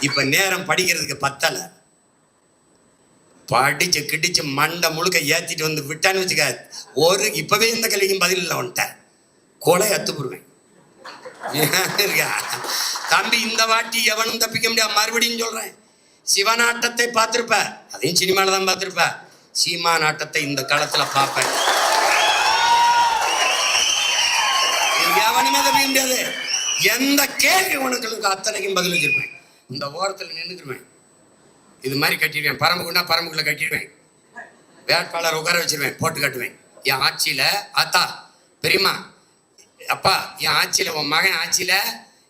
இப்ப நேரம் படிக்கிறதுக்கு பத்தல. படிச்சு கிடிச்சு மண்டை முழுக்க ஏத்திட்டு வந்து விட்டான்னு வச்சுக்க, ஒரு இப்பவே இந்த கேள்விக்கும் பதில் இல்லை வந்துட்டேன், கொலை அத்து போடுவேன். தம்பி இந்த வாட்டி எவனும் தப்பிக்க முடியாது. மறுபடியும் சொல்றேன், சிவநாட்டத்தை பார்த்திருப்ப, அதையும் சினிமால தான் பார்த்திருப்ப, சீமா நாட்டத்தை இந்த காலத்துல பார்ப்பேன். எவனுமே தப்பிக்க முடியாது. எந்த கேள்வி உனக்கு அத்தனைக்கும் பதில் வச்சிருப்பேன். இந்த ஓரத்தில் நின்றுக்குருவேன், இது மாதிரி கட்டிடுவேன், பரம்புக்குண்டா பரம்புக்குள்ள கட்டிடுவேன், வேட்பாளர் உட்கார வச்சிருவேன், போட்டு கட்டுவேன். என் ஆட்சியில அத்தா பெரியம்மா அப்பா, என் ஆட்சியில உன் மகன் ஆட்சியில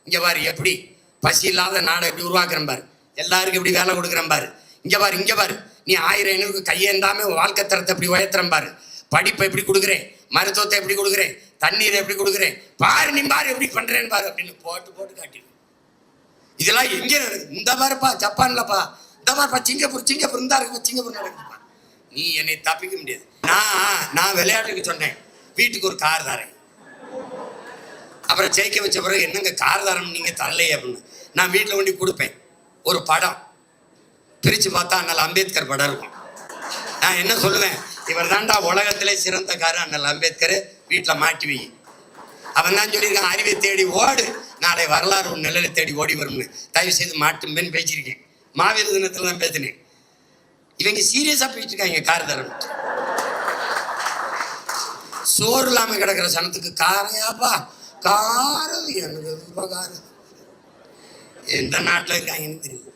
இங்க பாரு எப்படி பசி இல்லாத நாடை எப்படி உருவாக்குறேன் பாரு, எல்லாருக்கும் எப்படி வேலை கொடுக்குறேன் பாரு, இங்க பாரு இங்க பாரு, நீ 1000 ஐநூறுக்கு கையேந்தாம வாழ்க்கை தரத்தை எப்படி உயர்த்துறேன் பாரு, படிப்பை எப்படி கொடுக்குறேன், மருத்துவத்தை எப்படி கொடுக்குறேன், தண்ணீரை எப்படி கொடுக்குறேன் பாரு, நீ பாரு எப்படி பண்றேன்னு பாரு அப்படின்னு போட்டு போட்டு காட்டிடுவேன். இதெல்லாம் எங்கே நடக்குது? இந்த பாருப்பா ஜப்பான்லப்பா, இந்த பாருப்பா சிங்கப்பூர், சிங்கப்பூர் இந்த இருக்குப்பா, சிங்கப்பூர் நடக்குதுப்பா. நீ என்னை தப்பிக்க முடியாது. நான் விளையாட்டுக்கு சொன்னேன், வீட்டுக்கு ஒரு கார் தாரேன். அப்புறம் ஜெயிக்க வச்ச பிறகு என்னங்க கார் தாரம் நீங்க தரலையே அப்படின்னு நான் வீட்டில் கொண்டு கொடுப்பேன். ஒரு படம் பிரிச்சு பார்த்தா அண்ணல் அம்பேத்கர் படம் இருக்கும். நான் என்ன சொல்லுவேன், இவர் தாண்டா உலகத்திலே சிறந்த காரு அண்ணல் அம்பேத்கர், வீட்டில் மாட்டி வை. அவன் தான் சொல்லியிருக்கான், அறிவை தேடி ஓடு, நாளை வரலாறு ஒரு நிலையில தேடி ஓடி வரும்னு. தயவு செய்து மாட்டும்பேன்னு பேசியிருக்கேன். மாவீர தினத்துல தான் பேசினேன். இவங்க சீரியஸா போயிட்டு இருக்காங்க கார் தரம். சோறு இல்லாம கிடக்கிற சனத்துக்கு காரையாப்பா காரம், எனக்கு காரம் எந்த நாட்டில் இருக்காங்கன்னு தெரியும்.